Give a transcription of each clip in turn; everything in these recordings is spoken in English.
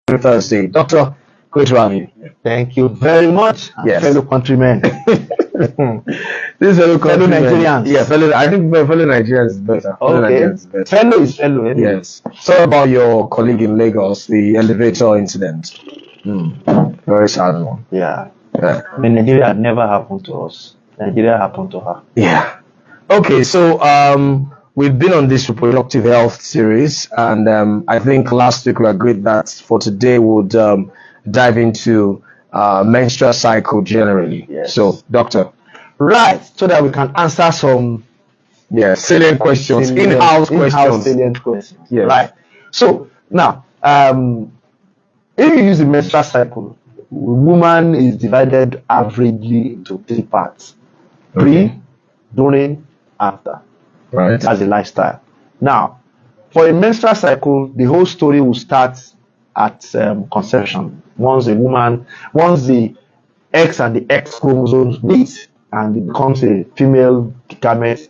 Thursday. Doctor, great to have you. Thank you very much, Yes. fellow countrymen. This fellow Nigerians. Yeah, I think fellow Nigerians is better. Fellow Okay. Nigerians is better. Fellow is fellow. Anyway. Yes. Sorry about your colleague in Lagos, the elevator incident. Very sad one. Yeah. Yeah. I mean, Nigeria had never happened to us. Nigeria happened to her. Yeah. Okay, so we've been on this reproductive health series, and I think last week we agreed that for today we'd dive into menstrual cycle generally. Yes. So, doctor. Right, so that we can answer some salient questions, in-house questions. salient questions. Yes. Right. So now, if you use the menstrual cycle, woman is divided averagely into 3 parts: pre, during, after. Right. That's a lifestyle. Now, for a menstrual cycle, the whole story will start at conception. Once the X and the X chromosomes meet and it becomes a female gamete,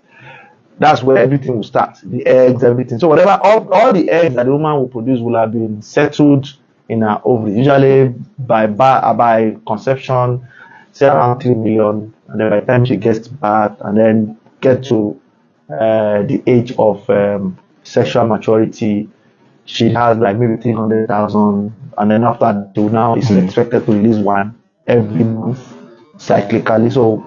that's where everything will start. The eggs, everything. So whatever, all the eggs that the woman will produce will have been settled in her ovary. Usually by conception, say around 3 million, and then by the time she gets birth and then get to the age of sexual maturity, she has like maybe 300,000, and then after that, now is expected to release one every month cyclically. So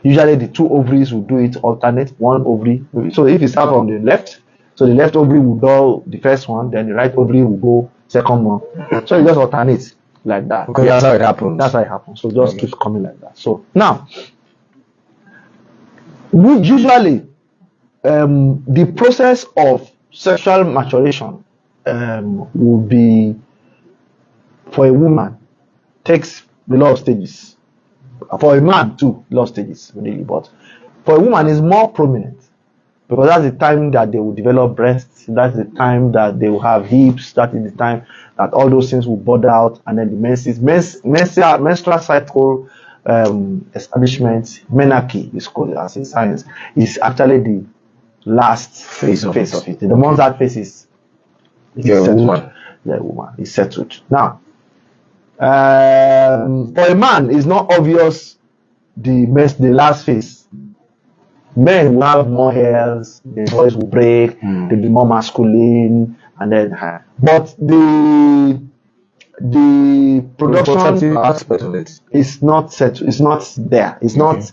usually the 2 ovaries will do it alternate, one ovary. So if you start from the left, so the left ovary will do the first one, then the right ovary will go second one. So it just alternates like that. Okay, that's how it happens. That's how it happens. So it just keeps coming like that. So now, usually the process of sexual maturation will be, for a woman, takes a lot of stages. For a man too, a lot of stages really, but for a woman is more prominent because that's the time that they will develop breasts, that's the time that they will have hips, that is the time that all those things will bud out, and then the menstrual cycle establishment, menarche is called as in science, is actually the last phase of it. The month that phase is settled. The woman is settled. Now, for a man, it's not obvious the last phase. Men will have more hairs, the voice will break, they'll be more masculine, and then but the production aspect of it is not settled. It's not there. It's not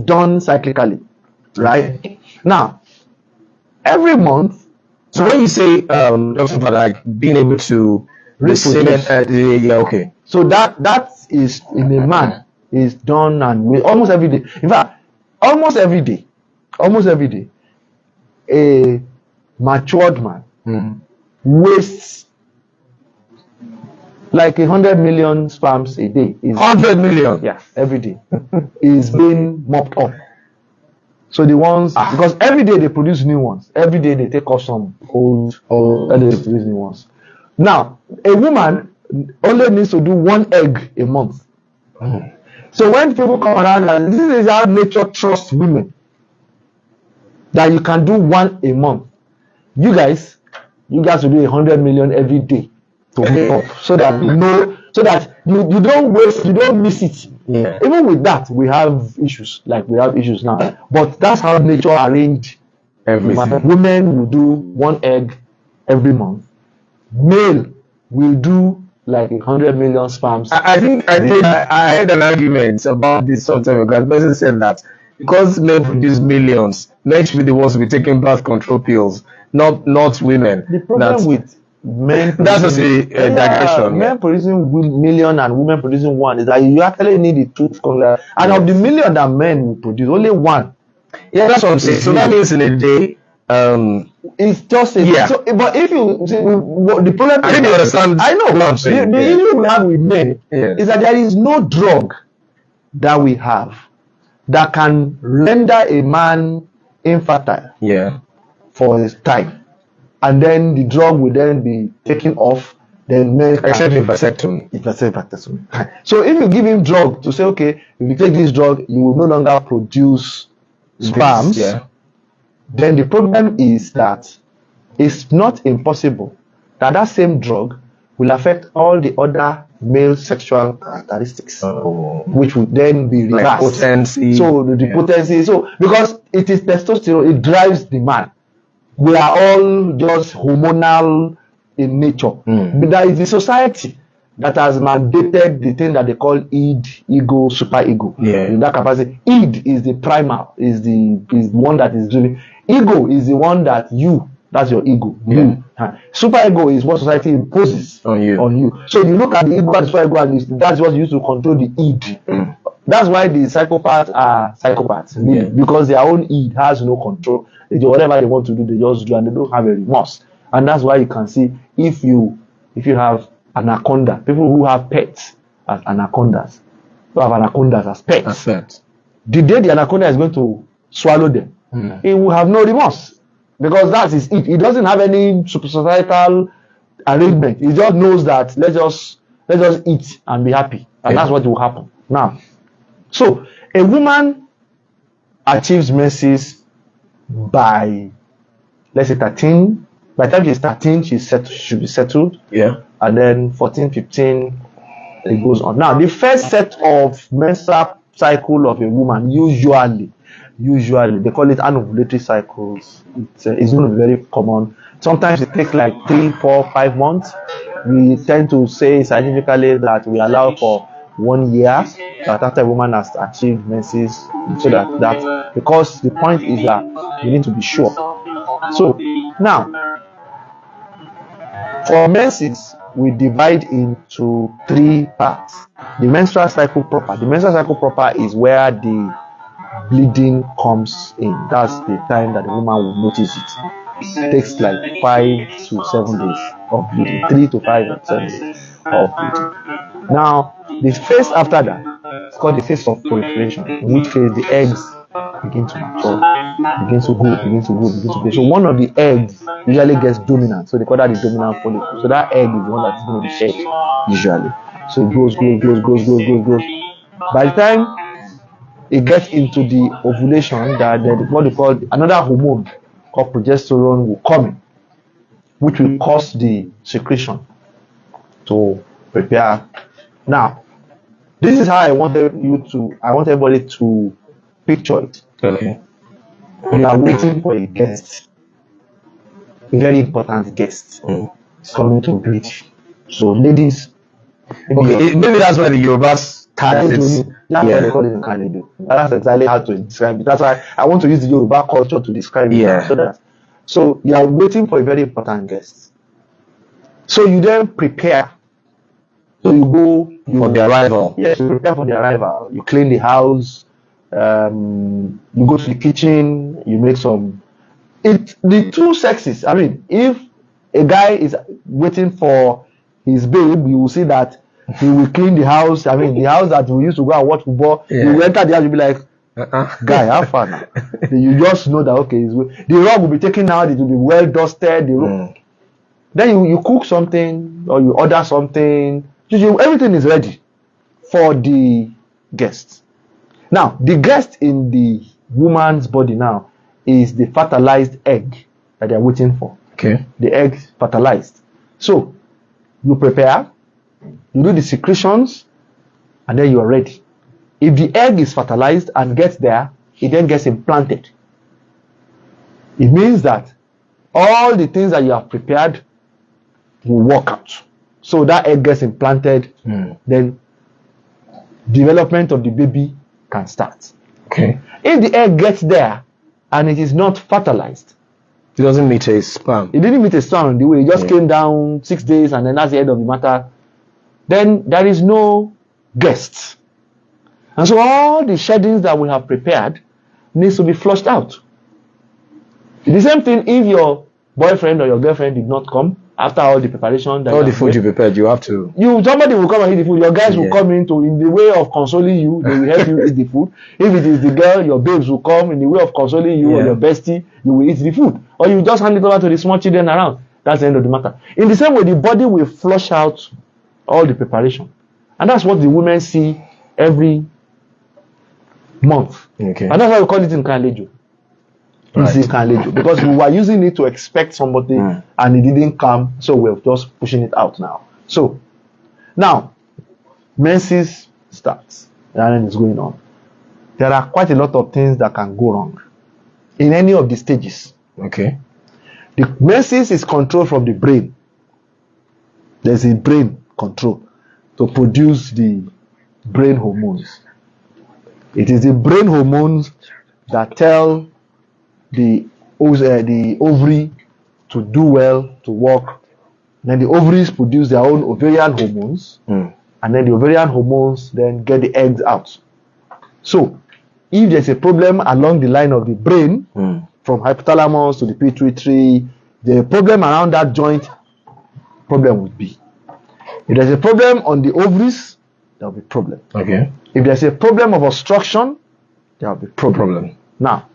done cyclically, right? Now, every month. So when you say like being able to reproduce, okay. So that is in a man is done and almost every day. In fact, almost every day, a matured man wastes like 100 million sperms a day. 100 million? Yeah, every day is being mopped up. So the ones, because every day they produce new ones. Every day they take off some old, and they produce new ones. Now, a woman only needs to do 1 egg a month. So when people come around, and this is how nature trusts women, that you can do 1 a month. You guys will do 100 million every day to make up, so that you don't waste, you don't miss it. Yeah. Even with that, we have issues. Like we have issues now, but that's how nature arranged everything. Women will do 1 egg every month. Male will do like 100 million sperms. I think I had an argument about this sometime ago. The person said that because men produce millions, men should be the ones to be taking birth control pills, not women. The problem with men, that's just a digression. Men producing million and women producing 1 is that you actually need the truth. And of the million that men will produce, only 1. Yeah, that's what I'm saying. So that means in a day, it's just a So, but if you see, the problem, I didn't understand. I know. What I'm saying. The issue we have with men is that there is no drug that we have that can render a man infertile. For his time, and then the drug will then be taken off. Then men except in vasectomy. So if you give him drug to say, okay, if you take this drug, you will no longer produce sperms. Then the problem is that it's not impossible that same drug will affect all the other male sexual characteristics, Oh. which will then be reversed. Like potency. So the potency. So because it is testosterone, it drives the man. We are all just hormonal in nature. But there is a society that has mandated the thing that they call id, ego, super ego. Yeah. In that capacity, id is the primal, is the one that is driven. Ego is the one that that's your ego. You. Super ego is what society imposes On you. So you look at the ego and the super ego, and that's what used to control the id. That's why the psychopaths are psychopaths, really, because their own id has no control. They do whatever they want to do, they just do, and they don't have a remorse. And that's why you can see if you have anaconda, people who have pets as anacondas, who have anacondas as pets. That's it. The day the anaconda is going to swallow them, he will have no remorse, because that is it. He doesn't have any societal arrangement. He just knows that let's just eat and be happy, and that's what will happen. Now, so a woman achieves menses by, let's say, 13. By the time she's 13, she should be settled. Yeah. And then 14, 15, it goes on. Now, the first set of menstrual cycle of a woman, usually, they call it anovulatory cycles. It's going to be very common. Sometimes it takes like 3, 4, 5 months. We tend to say scientifically that we allow for 1 year that after a woman has achieved menses, so that because the point is that you need to be sure. So now, for menses, we divide into 3 parts. The menstrual cycle proper. The menstrual cycle proper is where the bleeding comes in. That's the time that the woman will notice it. It takes like 5 to 7 days of bleeding, 3 to 5 or 7 days of bleeding. Now, the phase after that is called the phase of proliferation, in which phase the eggs begin to mature, begin to grow. So one of the eggs usually gets dominant, so they call that the dominant follicle. So that egg is the one that's going to be shed usually. So it grows. By the time it gets into the ovulation, that what they call another hormone called progesterone will come in, which will cause the secretion to prepare. Now, this is how I want everybody to picture it. Okay. You are waiting for a guest, a very important guest. It's coming to greet you. So, ladies, maybe that's why the Yorubas that's what they call it in Canada. That's exactly how to describe it. That's why I want to use the Yoruba culture to describe it. Yeah. So you are waiting for a very important guest. So you then prepare. So you go for the arrival. Yes, you prepare for the arrival. You clean the house. You go to the kitchen. You make some. The two sexes. I mean, if a guy is waiting for his babe, you will see that he will clean the house. I mean, the house that we used to go and watch football. Yeah. You enter the house, you'll be like, guy, how far now? You just know that okay, the rug will be taken out. It will be well dusted. Then you cook something or you order something. Everything is ready for the guest. Now, the guest in the woman's body now is the fertilized egg that they're waiting for. Okay. The egg fertilized. So you prepare, you do the secretions, and then you are ready. If the egg is fertilized and gets there, it then gets implanted. It means that all the things that you have prepared will work out. So that egg gets implanted, then development of the baby can start. Okay. If the egg gets there and it is not fertilized, it doesn't meet a sperm. It didn't meet a sperm on the way. It just came down 6 days and then that's the end of the matter. Then there is no guest. And so all the sheddings that we have prepared needs to be flushed out. The same thing if your boyfriend or your girlfriend did not come after all the preparation. All the food you prepared, you have to. Somebody will come and eat the food. Your guys will come in the way of consoling you. They will help you eat the food. If it is the girl, your babes will come in the way of consoling you or your bestie. You will eat the food. Or you just hand it over to the small children around. That's the end of the matter. In the same way, the body will flush out all the preparation. And that's what the women see every month. Okay. And that's why we call it in Kanlejo. Right. Because we were using it to expect somebody and it didn't come, so we're just pushing it out now. So now menses starts and then it's going on. There are quite a lot of things that can go wrong in any of the stages. Okay. The menses is controlled from the brain. There's a brain control to produce the brain hormones. It is the brain hormones that tell the ovary to do well, to work. Then the ovaries produce their own ovarian hormones, and then the ovarian hormones then get the eggs out. So, if there's a problem along the line of the brain, from hypothalamus to the pituitary, the problem around that joint, problem would be. If there's a problem on the ovaries, there will be problem. Okay. If there's a problem of obstruction, there will be problem. Now,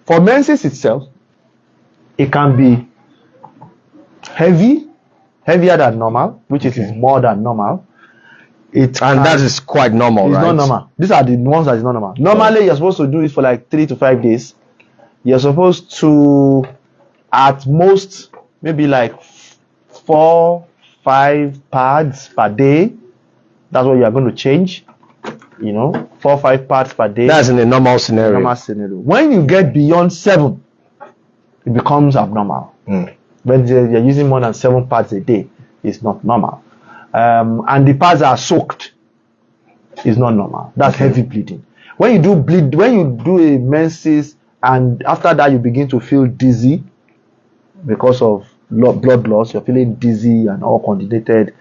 for menses itself, it can be heavier than normal, which is more than normal. That is quite normal, it's right? not normal. These are the ones that is not normal. Normally, you're supposed to do it for like 3 to 5 days. You're supposed to, at most, maybe like 4, 5 pads per day. That's what you are going to change. 4 or 5 pads per day. That's in a normal scenario. When you get beyond 7, it becomes abnormal. When you're using more than 7 pads a day, it's not normal. And the pads are soaked, it's not normal. That's heavy bleeding. When you do a menses and after that you begin to feel dizzy because of blood loss, you're feeling dizzy and all coordinated,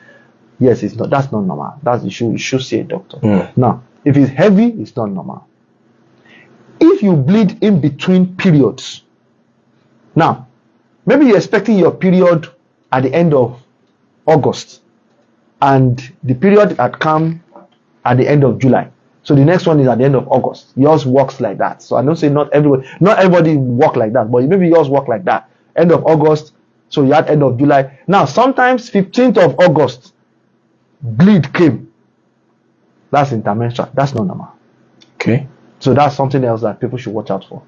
yes, that's not normal. You should see a doctor. Now, if it's heavy, it's not normal. If you bleed in between periods, now maybe you're expecting your period at the end of August and the period had come at the end of July, so the next one is at the end of August. Yours works like that. So I don't say not everybody work like that, but maybe yours work like that. End of August, so you had end of July. Now sometimes 15th of August bleed came. That's intermenstrual. That's not normal. Okay. So that's something else that people should watch out for.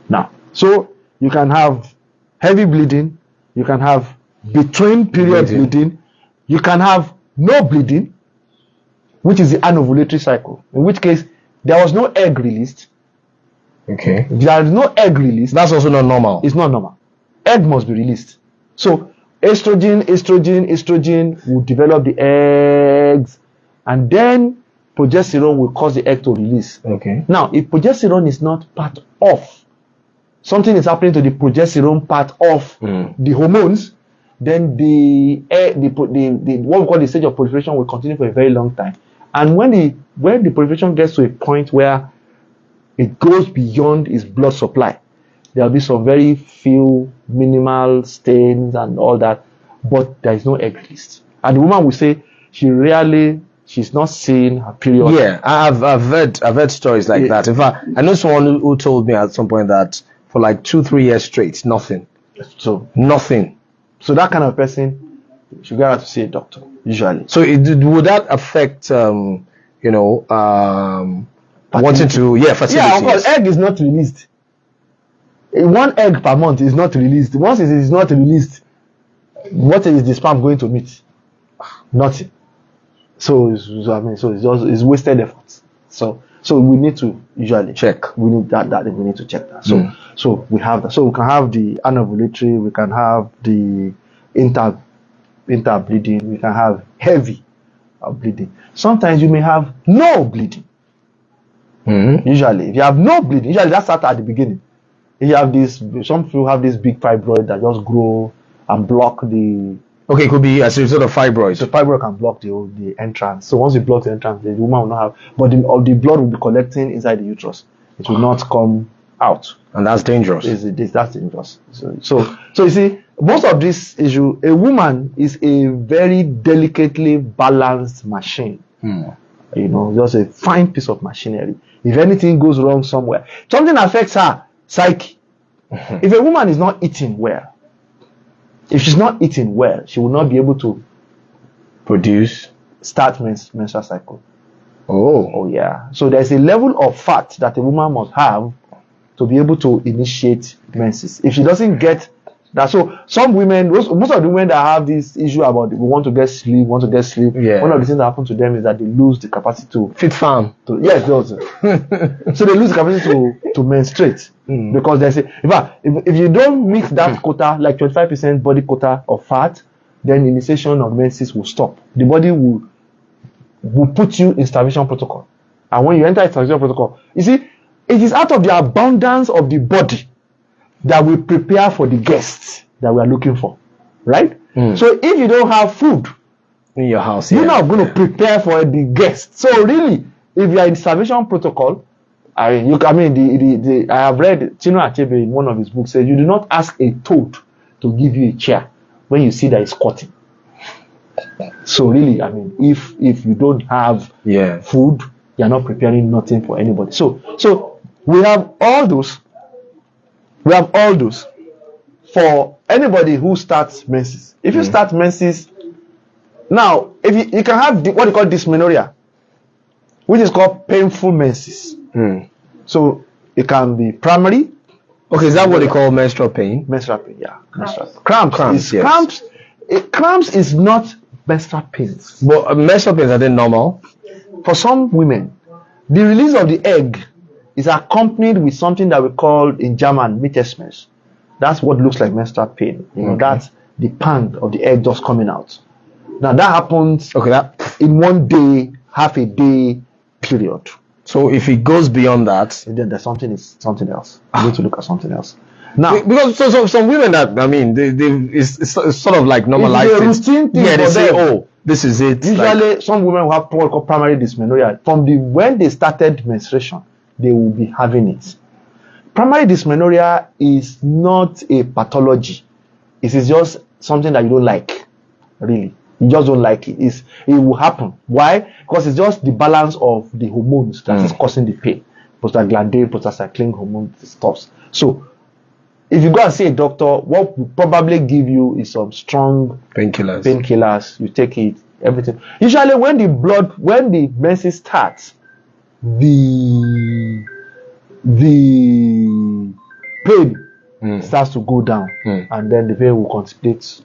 Now, so you can have heavy bleeding, you can have between period bleeding, you can have no bleeding, which is the anovulatory cycle, in which case there was no egg released. Okay. If there is no egg released, that's also not normal. It's not normal. Egg must be released. So estrogen will develop the eggs, and then progesterone will cause the egg to release. Okay. Now, if progesterone is not part of, something is happening to the progesterone part of the hormones, then the what we call the stage of proliferation will continue for a very long time. And when the proliferation gets to a point where it goes beyond its blood supply, there will be some very few minimal stains and all that, but there is no egg release. And the woman will say she's not seeing her period. Yeah, I've heard stories like that. In fact, I know someone who told me at some point that for like 2-3 years straight, nothing. So nothing. So that kind of person should go out to see a doctor usually. So would that affect wanting to fertility? Yeah, of course. Egg is not released. 1 egg per month is not released. Once it is not released, what is the sperm going to meet? Nothing. So it's wasted effort. So we need to usually check. We need that we need to check that. So we have that. So we can have the anovulatory, we can have the interbleeding, we can have heavy bleeding. Sometimes you may have no bleeding. Usually, if you have no bleeding, usually that starts at the beginning. If you have some people have this big fibroid that just grow and block the. Okay, it could be as a result of fibroids. So fibroid can block the entrance. So once you block the entrance, the woman will not have, but the blood will be collecting inside the uterus. It will not come out, and that's dangerous. That's dangerous. So you see, most of this issue, a woman is a very delicately balanced machine. Just a fine piece of machinery. If anything goes wrong somewhere, something affects her psyche. If a woman is not eating well, if she's not eating well, she will not be able to start menstrual cycle. Oh yeah. So there's a level of fat that a woman must have to be able to initiate menses. If she doesn't get That so some women, most of the women that have this issue about we want to get sleep, Yeah. one of the things that happen to them is that they lose the capacity to Fit farm. yes, they also. So they lose the capacity to menstruate because they say, in fact, if you don't meet that quota, like 25% body quota of fat, then initiation of menses will stop. The body will put you in starvation protocol, and when you enter starvation protocol, you see, it is out of the abundance of the body that we prepare for the guests that we are looking for, right? So if you don't have food In your house. you're not going to prepare for the guests. So really, if you are in starvation protocol, I have read Chinua Achebe in one of his books says you do not ask a toad to give you a chair when you see that it's squatting. So really, I mean, if you don't have food, you're not preparing nothing for anybody. So we have all those. We have all those for anybody who starts menses. If you start menses, now if you can have what they call dysmenorrhea, which is called painful menses. So it can be primary. Okay, is that what they call menstrual pain? Menstrual pain, yeah. Menstrual cramps. Yes. Cramps is not menstrual pains. But menstrual pains, are they normal? For some women, the release of the egg is accompanied with something that we call in German Mittesschmerz. That's what looks like menstrual pain. You know, that's the pang of the egg just coming out. Now that happens in 1 day, half a day period. So if it goes beyond that, then there's something else. You need to look at something else. Now, because so some women that it's sort of like normalized. It's a routine thing they for say, them. oh, this is it. Usually, some women will have what we call primary dysmenorrhea. From when they started menstruation, they will be having it. Primary dysmenorrhea is not a pathology. It is just something that you don't like, really. You just don't like it. It will happen. Why? Because it's just the balance of the hormones that is causing the pain. Prostaglandin, prostacyclin hormone stops. So, if you go and see a doctor, what will probably give you is some strong painkillers. You take it, everything. Usually, when the menses starts, the pain starts to go down, and then the pain will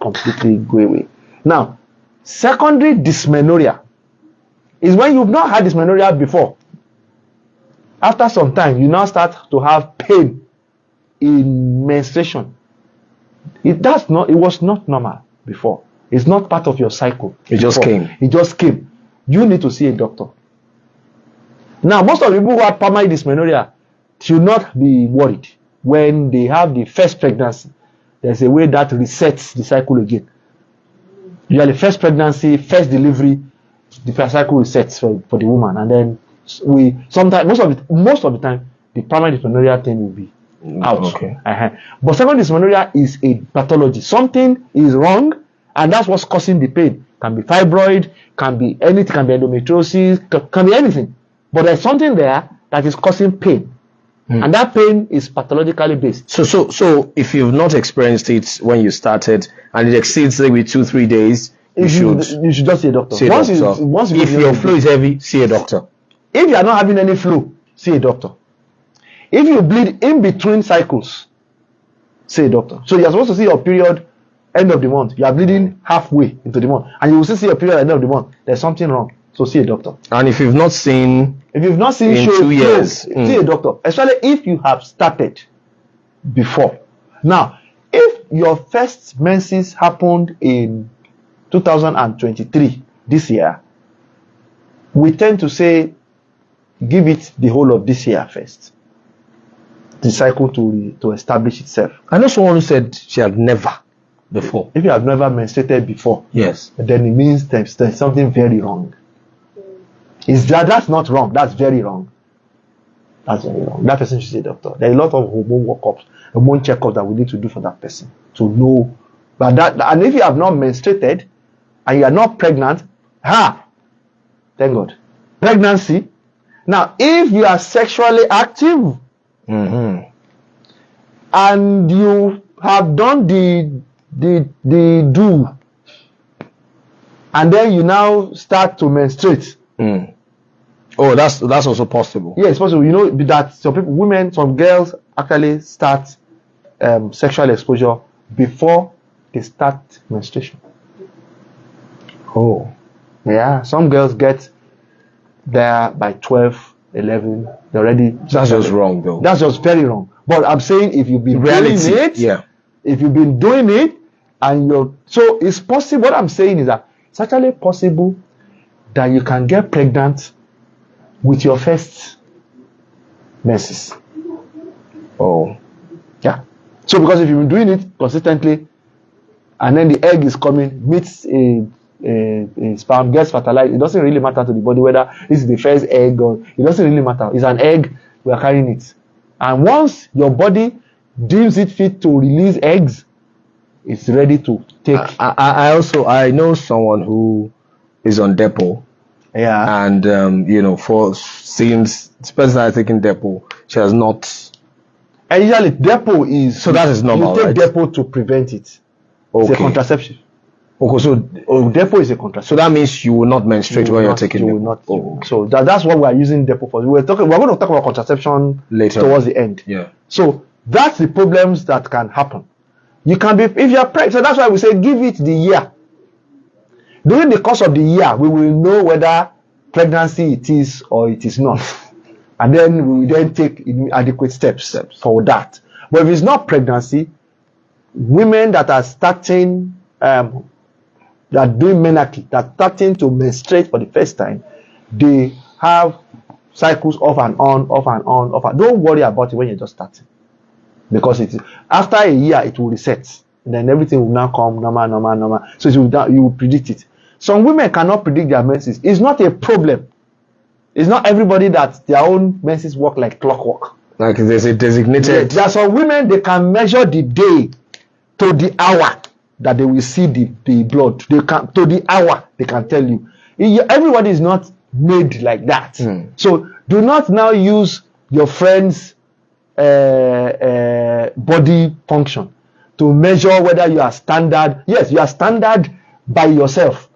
completely go away. Now, secondary dysmenorrhea is when you've not had dysmenorrhea before. After some time, you now start to have pain in menstruation. It was not normal before. It's not part of your cycle. It just came. You need to see a doctor. Now, most of the people who have primary dysmenorrhea should not be worried. When they have the first pregnancy, there's a way that resets the cycle again. Usually, first pregnancy, first delivery, the first cycle resets for the woman, and then most of the time, the primary dysmenorrhea thing will be out. Okay. But secondary dysmenorrhea is a pathology. Something is wrong, and that's what's causing the pain. Can be fibroid, can be anything, can be endometriosis, can be anything. But there's something there that is causing pain. And that pain is pathologically based. So if you've not experienced it when you started and it exceeds maybe 2-3 days, you should just see a doctor. If your flow is heavy, see a doctor. If you are not having any flow, see a doctor. If you bleed in between cycles, see a doctor. So you're supposed to see your period end of the month. You are bleeding halfway into the month, and you will still see your period at the end of the month. There's something wrong. So see a doctor. And if you've not seen in 2 years, see a doctor. Especially if you have started before. Now, if your first menses happened in 2023, this year, we tend to say, give it the whole of this year first. The cycle to establish itself. I know someone who said she had never before. If you have never menstruated before, yes, then it means there's something very wrong. That's not wrong. That's very wrong. That's very wrong. That person should see a doctor. There are a lot of hormone workups, hormone checkups that we need to do for that person to know. And if you have not menstruated and you are not pregnant, thank God. Pregnancy. Now, if you are sexually active and you have done the do, and then you now start to menstruate. Oh, that's also possible. Yeah, it's possible. You know that some girls actually start sexual exposure before they start menstruation. Oh. Yeah, some girls get there by 12, 11. They're already. That's just wrong, though. That's just very wrong. But I'm saying if you've been doing it, Yeah. if you've been doing it, and so it's possible. What I'm saying is that it's actually possible that you can get pregnant with your first menses. Oh. Yeah. So because if you've been doing it consistently, and then the egg is coming, meets a sperm, gets fertilized, it doesn't really matter to the body whether this is the first egg or it doesn't really matter. It's an egg, we are carrying it. And once your body deems it fit to release eggs, it's ready to take. I know someone who is on Depo. Yeah. And since this person has taken Depo, she has not. And usually Depo is, so that is normal, you take right? Depo to prevent it. Okay. It's a contraception. Okay, so Depo is a contraception. So that means you will not menstruate when you're taking Depo. You will not. So that's what we are using Depo for. We're going to talk about contraception later towards the end. Yeah. So that's the problems that can happen. You can be, if you're pregnant, so that's why we say give it the year. During the course of the year, we will know whether pregnancy it is or it is not. And then we will then take adequate steps for that. But if it's not pregnancy, women that are starting, that are doing menarche, that are starting to menstruate for the first time, they have cycles off and on, off and on, off and on. Don't worry about it when you're just starting. Because it is, after a year, it will reset. And then everything will now come normal. So you will predict it. Some women cannot predict their menses. It's not a problem. It's not everybody that their own menses work like clockwork. Like there's a designated. There are some women, they can measure the day to the hour that they will see the blood. They can, to the hour, they can tell you. Everybody is not made like that. So do not now use your friend's body function to measure whether you are standard. Yes, you are standard by yourself,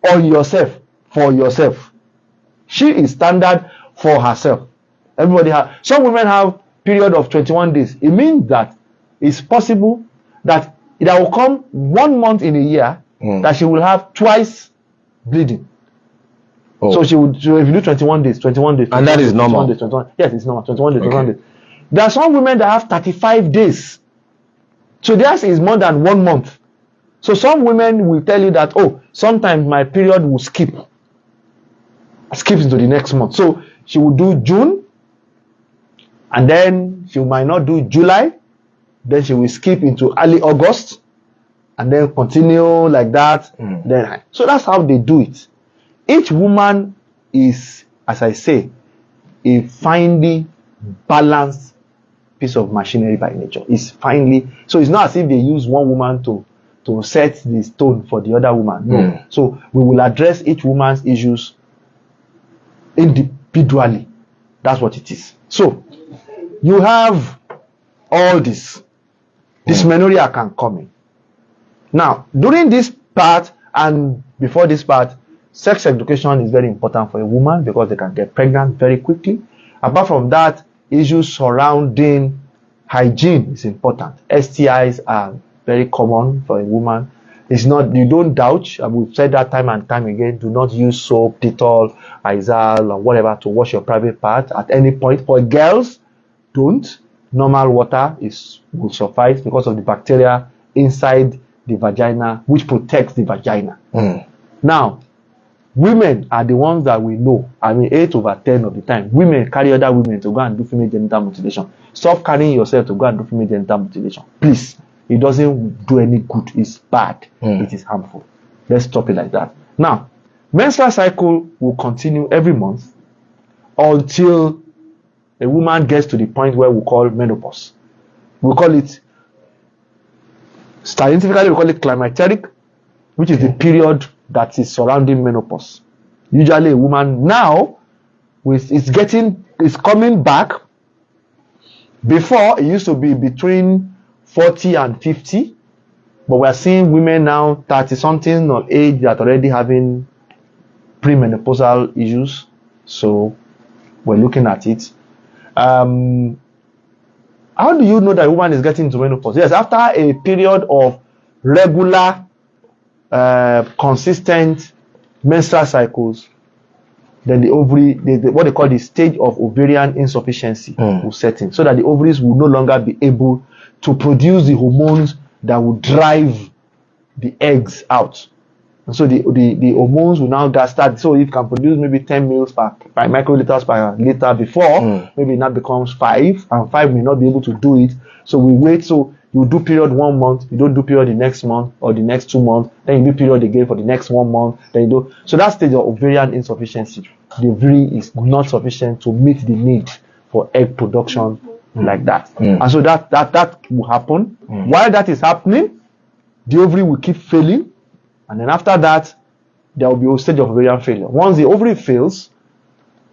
on yourself, for yourself. She is standard for herself. Everybody has. Some women have period of 21 days. It means that it's possible that there will come 1 month in a year that she will have twice bleeding. Oh. So if you do 21 days, 21 days, 21 and that days, is normal. 21 days, 21, yes, it's normal. 21 days, 21 days. There are some women that have 35 days. So theirs is more than 1 month. So some women will tell you that, oh, sometimes my period will skip into the next month. So she will do June, and then she might not do July, then she will skip into early August, and then continue like that. Then so that's how they do it. Each woman is, as I say, a finely balanced piece of machinery by nature. It's finely, so it's not as if they use one woman to set the tone for the other woman. No. So we will address each woman's issues individually. That's what it is. So you have all this. Dysmenorrhea can come in. Now, during this part and before this part, sex education is very important for a woman because they can get pregnant very quickly. Apart from that, issues surrounding hygiene is important. STIs are very common for a woman. It's not, you don't doubt, and we've said that time and time again, do not use soap, Dettol, Izal, or whatever to wash your private part at any point. For girls, don't. Normal water will suffice because of the bacteria inside the vagina, which protects the vagina. Now, women are the ones that we know. 8/10 of the time, women carry other women to go and do female genital mutilation. Stop carrying yourself to go and do female genital mutilation. Please. It doesn't do any good. It's bad. It is harmful. Let's stop it like that. Now, menstrual cycle will continue every month until a woman gets to the point where we call menopause. We call it, scientifically, we call it climacteric, which is the period that is surrounding menopause. Usually a woman now, it's coming back. Before, it used to be between 40 and 50, but we're seeing women now 30 something of age that already having premenopausal issues. So we're looking at it. How do you know that a woman is getting into menopause? Yes, after a period of regular, consistent menstrual cycles, then the ovary, what they call the stage of ovarian insufficiency will set in, so that the ovaries will no longer be able to produce the hormones that will drive the eggs out. And so the hormones will now start. So it can produce maybe 10 mils per microliters per liter before, maybe it now becomes 5, and 5 may not be able to do it. So we wait. So you do period 1 month, you don't do period the next month or the next 2 months, then you do period again for the next 1 month, then you do. So that stage of ovarian insufficiency, the ovary is not sufficient to meet the need for egg production like that. And so that will happen. While that is happening, the ovary will keep failing, and then after that, there will be a stage of ovarian failure. Once the ovary fails,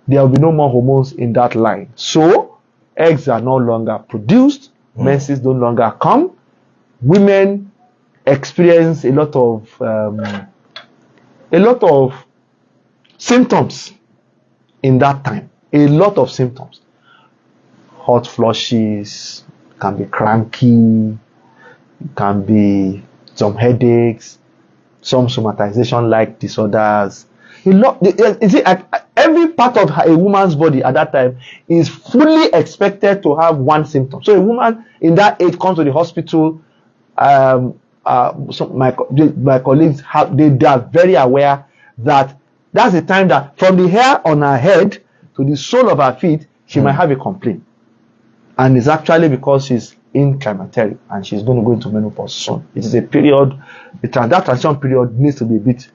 there will be no more hormones in that line. So eggs are no longer produced, menses no longer come. Women experience a lot of symptoms in that time. A lot of symptoms. Hot flushes, can be cranky, can be some headaches, some somatization-like disorders. Every part of a woman's body at that time is fully expected to have one symptom. So a woman in that age comes to the hospital. So my colleagues they are very aware that that's the time that from the hair on her head to the sole of her feet, she might have a complaint. And it's actually because she's in climateric and she's going to go into menopause soon. It is a period, that transition period needs to be a bit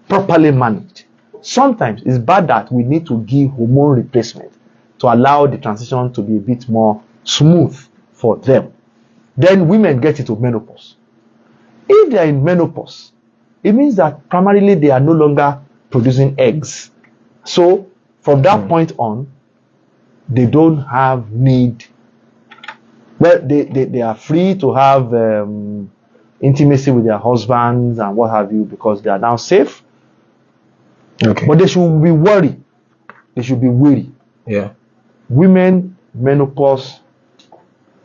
properly managed. Sometimes it's bad that we need to give hormone replacement to allow the transition to be a bit more smooth for them. Then women get into menopause. If they are in menopause, it means that primarily they are no longer producing eggs. So from that point on, they don't have need. Well, they are free to have intimacy with their husbands and what have you, because they are now safe. Okay. But they should be worried. They should be wary. Yeah. Women menopause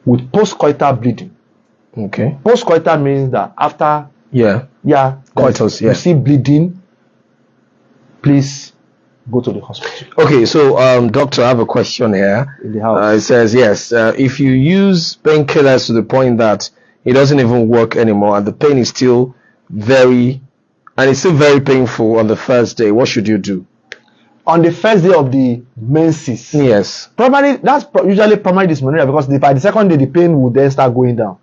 with postcoital bleeding. Okay. Postcoital means that after coitus, you see bleeding, please go to the hospital. Okay, so doctor, I have a question here. In the house. It says yes. If you use painkillers to the point that it doesn't even work anymore, and the pain is still very painful on the first day, what should you do? On the first day of the menses, yes, probably that's usually primary dysmenorrhea, because by the second day the pain will then start going down.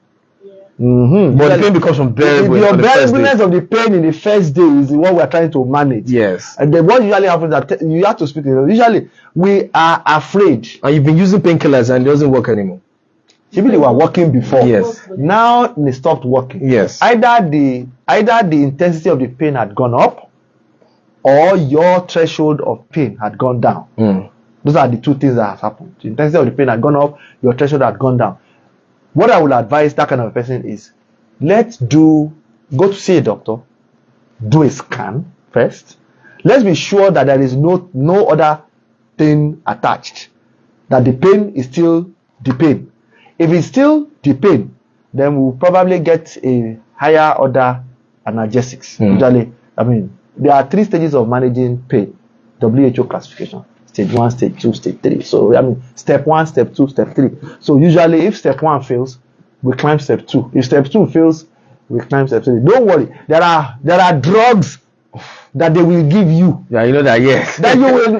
But the pain becomes unbearable. The unbearableness of the pain in the first day is what we are trying to manage. Yes. And then what usually happens is that you have to speak. Usually we are afraid. And you've been using painkillers and it doesn't work anymore. Maybe they were working before. Yes. Now they stopped working. Yes. Either the intensity of the pain had gone up, or your threshold of pain had gone down. Those are the two things that have happened. The intensity of the pain had gone up, your threshold had gone down. What I will advise that kind of a person is, go to see a doctor, do a scan first. Let's be sure that there is no other thing attached, that the pain is still the pain. If it's still the pain, then we'll probably get a higher order analgesics. Usually, there are 3 stages of managing pain, WHO classification. Stage 1, stage 2, stage 3. So step 1, step 2, step 3. So usually if step 1 fails, we climb step 2. If step 2 fails, we climb step 3. Don't worry. There are drugs that they will give you. Yeah, you know that, yes. That you will,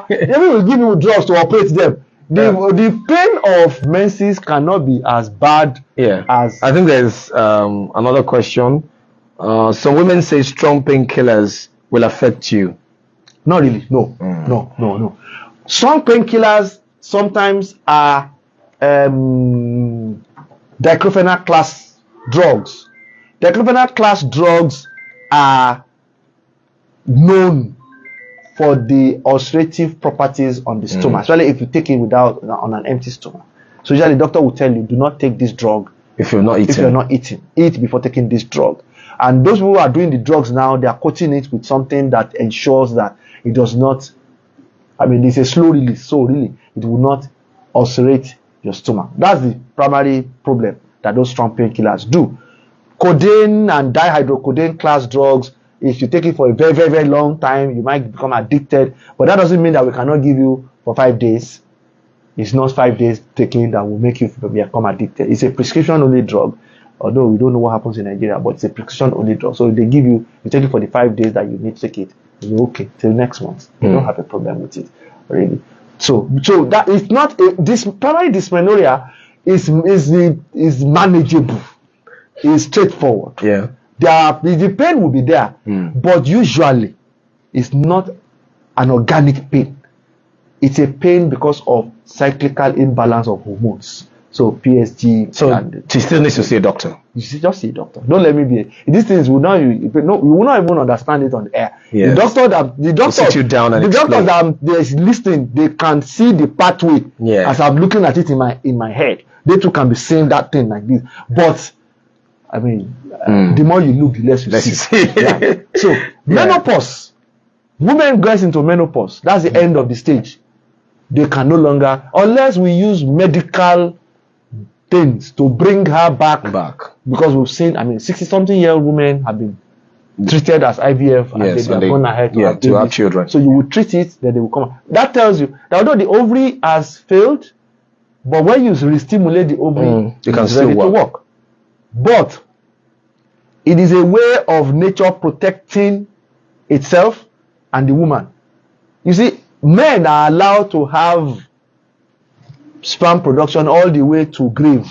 they will give you drugs to operate them. The pain of menses cannot be as bad as... I think there's another question. Some women say strong painkillers will affect you. Not really. No. Some painkillers sometimes are diclofenac class drugs. Diclofenac class drugs are known for the ulcerative properties on the stomach, especially if you take it on an empty stomach. So usually the doctor will tell you, do not take this drug if you're not eating. Eat before taking this drug. And those who are doing the drugs now, they are coating it with something that ensures that it does not, it's a slow release, so really it will not ulcerate your stomach. That's the primary problem that those strong painkillers do. Codeine and dihydrocodeine class drugs, if you take it for a very, very, very long time, you might become addicted. But that doesn't mean that we cannot give you for 5 days. It's not 5 days taking that will make you become addicted. It's a prescription-only drug. Although we don't know what happens in Nigeria, but it's a prescription-only drug. So they give you take it for the 5 days that you need to take it. You're okay till next month. You don't have a problem with it, really. So that is not this primary dysmenorrhea is manageable. Is straightforward. Yeah. The pain will be there, but usually it's not an organic pain. It's a pain because of cyclical imbalance of hormones. So PSG. So she still needs to see a doctor. You should just see a doctor. Don't let me be. These things will not. You will not even understand it on the air. Yes. The doctor sit you down and the explain. doctors that are listening, they can see the pathway. Yeah. As I'm looking at it in my head, they too can be saying that thing like this. But I mean, the more you look, the less you see. Yeah. So menopause. Women get into menopause. That's the end of the stage. They can no longer, unless we use medical things to bring her back. Because we've seen, 60-something-year-old women have been treated as IVF and they have gone ahead to have children. So you will treat it, then they will come. That tells you that although the ovary has failed, but when you re-stimulate the ovary, it can it's still ready to work. But it is a way of nature protecting itself and the woman. You see, men are allowed to have sperm production all the way to grave.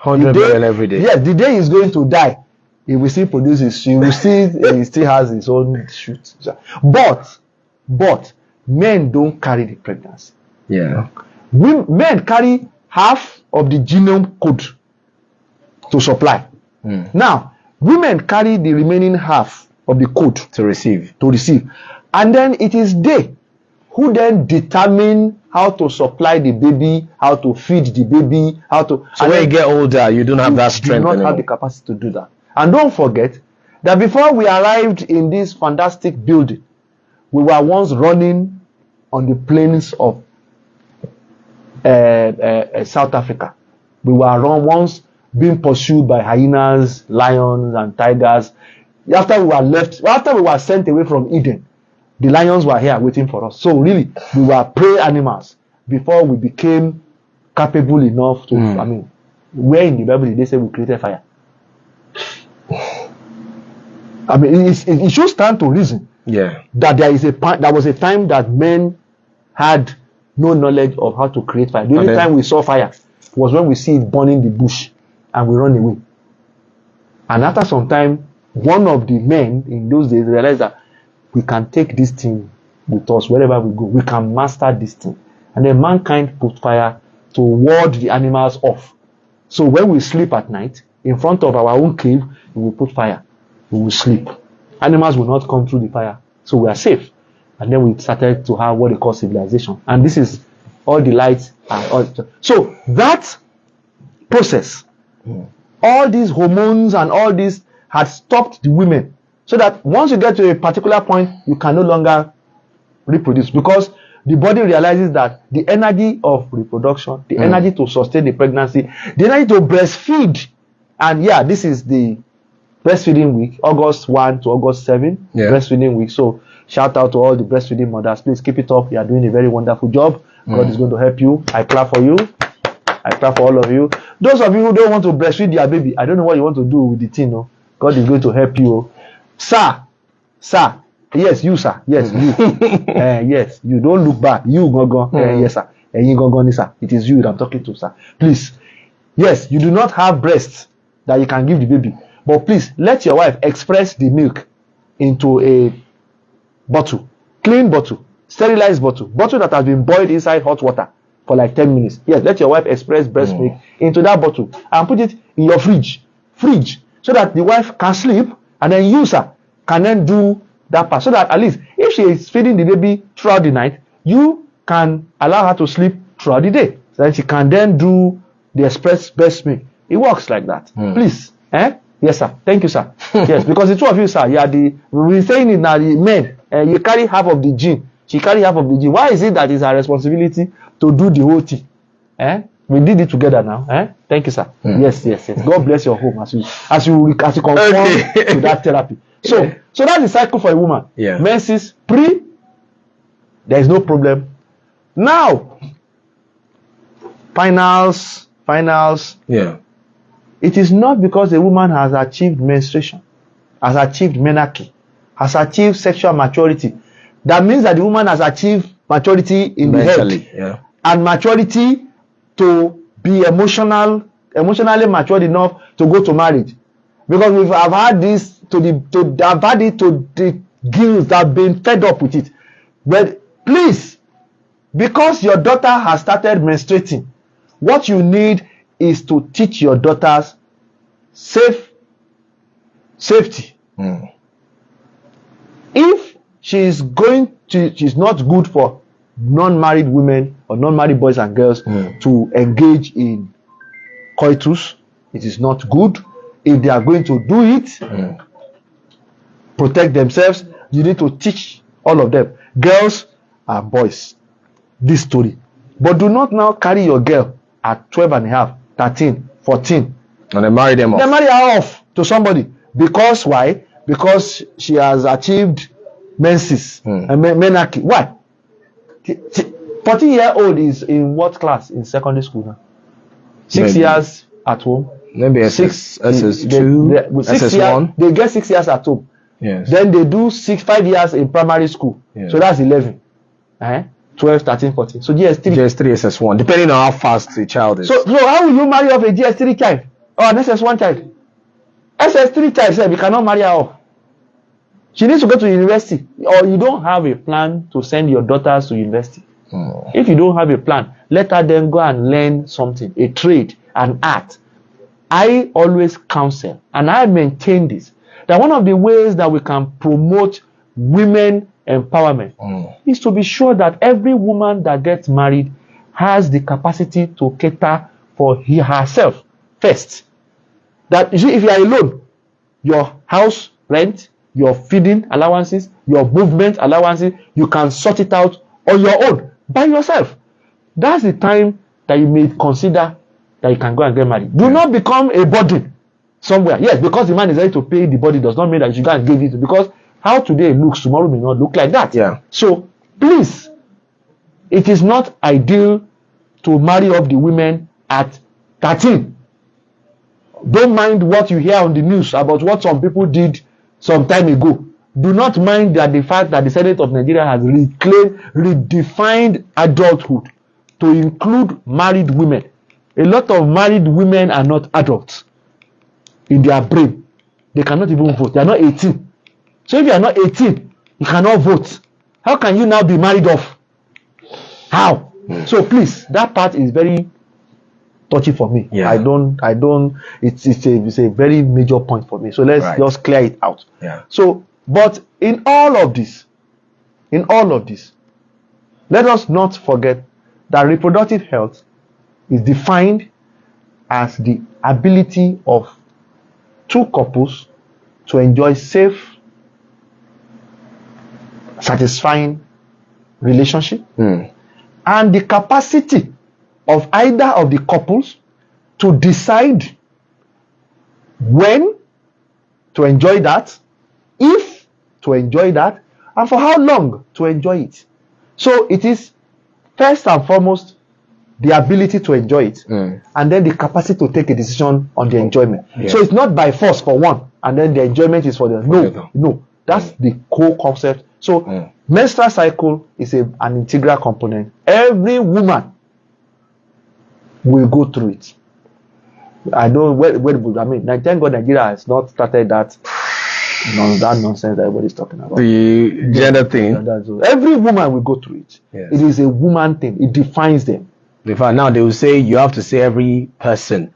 100 million every day. Yes, the day he's going to die, he will still produce his. He will still. He still has his own shoot. But men don't carry the pregnancy. Yeah. Men carry half of the genome code to supply. Now, women carry the remaining half of the code To receive. and then it is they who then determine how to supply the baby, how to feed the baby, how to. So when you get older, you don't have that strength You do not have the capacity to do that. And don't forget that before we arrived in this fantastic building, we were once running on the plains of South Africa. We were once being pursued by hyenas, lions, and tigers. After we were sent away from Eden, the lions were here waiting for us. So really, we were prey animals before we became capable enough to. Where in the Bible did they say we created fire? It should stand to reason. Yeah. That there was a time that men had no knowledge of how to create fire. The only time we saw fire was when we see it burning the bush and we run away. And after some time, one of the men in those days realized that we can take this thing with us wherever we go. We can master this thing. And then mankind put fire to ward the animals off. So when we sleep at night, in front of our own cave, we will put fire. We will sleep. Animals will not come through the fire. So we are safe. And then we started to have what they call civilization. And this is all the lights. So that process, all these hormones and all this had stopped the women. So that once you get to a particular point, you can no longer reproduce. Because the body realizes that the energy of reproduction, the energy to sustain the pregnancy, the energy to breastfeed. And this is the breastfeeding week, August 1 to August 7, breastfeeding week. So shout out to all the breastfeeding mothers. Please keep it up. You are doing a very wonderful job. God is going to help you. I clap for you. I clap for all of you. Those of you who don't want to breastfeed your baby, I don't know what you want to do with the thing. No? God is going to help you. Sir. Yes, you, sir. Yes, you. Yes, you don't look back. You, Gogon. Yes, sir. You, Gogon, sir. It is you that I'm talking to, sir. Please. Yes, you do not have breasts that you can give the baby. But please, let your wife express the milk into a bottle. Clean bottle. Sterilized bottle. Bottle that has been boiled inside hot water for like 10 minutes. Yes, let your wife express breast milk into that bottle and put it in your fridge. So that the wife can sleep and then you, sir, can then do that part. So that at least if she is feeding the baby throughout the night, you can allow her to sleep throughout the day. So that she can then do the express breast milk. It works like that. Please. Yes, sir. Thank you, sir. Yes, because the two of you, sir, we're saying it now, the men, you carry half of the gene. She carry half of the gene. Why is it that it's her responsibility to do the whole thing? We did it together now. Thank you, sir. Yes. God bless your home as you conform to that therapy. So that's the cycle for a woman. Yeah. Menses, pre, there is no problem. Now, finals. Yeah. It is not because a woman has achieved menstruation, has achieved menarche, has achieved sexual maturity. That means that the woman has achieved maturity in Mentally, the head. yeah. And maturity to be emotionally matured enough to go to marriage. Because I've had this I've had it to the gills that have been fed up with it. But please, because your daughter has started menstruating, what you need is to teach your daughters safety. If she's not good for non-married women or non-married boys and girls to engage in coitus, it is not good. If they are going to do it, protect themselves, you need to teach all of them, girls and boys, this story. But do not now carry your girl at 12 and a half, 13, 14, and then marry them off. Then marry her off to somebody. Because why? Because she has achieved menses and menarche. Why? 14-year-old is in what class in secondary school now? 6 years at home. Maybe SS2, with 6 SS1. years, they get 6 years at home. Yes. Then they do 5 years in primary school. Yes. So that's 11. 12, 13, 14. So GS3. GS3, SS1, depending on how fast the child is. So how will you marry off a GS3 child or an SS1 child? SS3 child, you cannot marry her off. She needs to go to university, or you don't have a plan to send your daughters to university. If you don't have a plan, let her then go and learn something, a trade, an art. I always counsel, and I maintain this, that one of the ways that we can promote women empowerment is to be sure that every woman that gets married has the capacity to cater for herself first. That, you see, if you are alone, your house rent, your feeding allowances, your movement allowances, you can sort it out on your own by yourself. That's the time that you may consider that you can go and get married. Do not become a burden somewhere. Yes, because the man is ready to pay the body does not mean that you should go and give it, because how today looks, tomorrow may not look like that. Yeah. So please, it is not ideal to marry off the women at 13. Don't mind what you hear on the news about what some people did some time ago. Do not mind that the fact that the Senate of Nigeria has redefined adulthood to include married women. A lot of married women are not adults in their brain. They cannot even vote. They are not 18. So if you are not 18, you cannot vote. How can you now be married off? How? So please, that part is very touchy for me. Yeah. I don't, it's a very major point for me. So let's just clear it out. Yeah. So, but in all of this, let us not forget that reproductive health is defined as the ability of two couples to enjoy safe, satisfying relationship and the capacity of either of the couples to decide when to enjoy that, if to enjoy that, and for how long to enjoy it. So it is first and foremost the ability to enjoy it, and then the capacity to take a decision on the enjoyment. Yeah. So it's not by force for one, and then the enjoyment is for the other. No, that's the core concept. So menstrual cycle is an integral component. Every woman will go through it. I know thank God Nigeria has not started that nonsense that everybody's talking about. The gender thing. Every woman will go through it. Yes. It is a woman thing. It defines them. In fact, now they will say you have to say every person,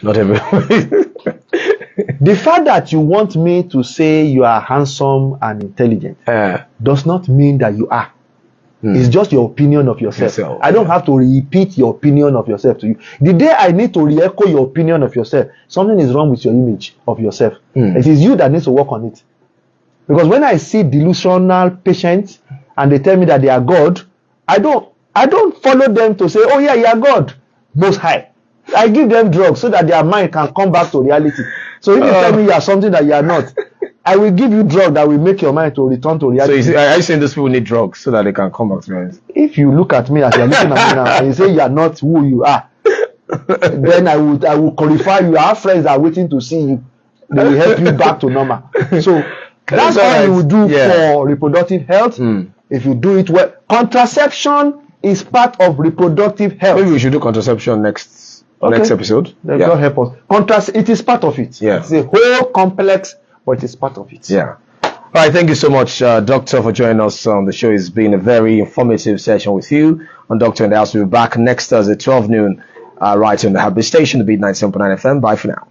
not every. The fact that you want me to say you are handsome and intelligent does not mean that you are. It's just your opinion of yourself. I don't have to repeat your opinion of yourself to you. The day I need to re-echo your opinion of yourself, something is wrong with your image of yourself. It is you that needs to work on it. Because when I see delusional patients and they tell me that they are God, I don't follow them to say, oh yeah, you are God. Most High. I give them drugs so that their mind can come back to reality. So if you tell me you are something that you are not, I will give you drugs that will make your mind to return to reality. So are you saying those people need drugs so that they can come back to reality? If you look at me as you are looking at me now and you say you are not who you are, then I will qualify you. Our friends are waiting to see you. They will help you back to normal. So that's all you will do for reproductive health. If you do it well, contraception is part of reproductive health. Maybe we should do contraception next episode. God help us. It is part of it. Yeah. It's a whole complex, but it is part of it. Yeah. All right. Thank you so much, Doctor, for joining us on the show. It's been a very informative session with you on Doctor in the House. We'll be back next Thursday, 12 noon, right on the Happy Station, the Beat 97.9 FM. Bye for now.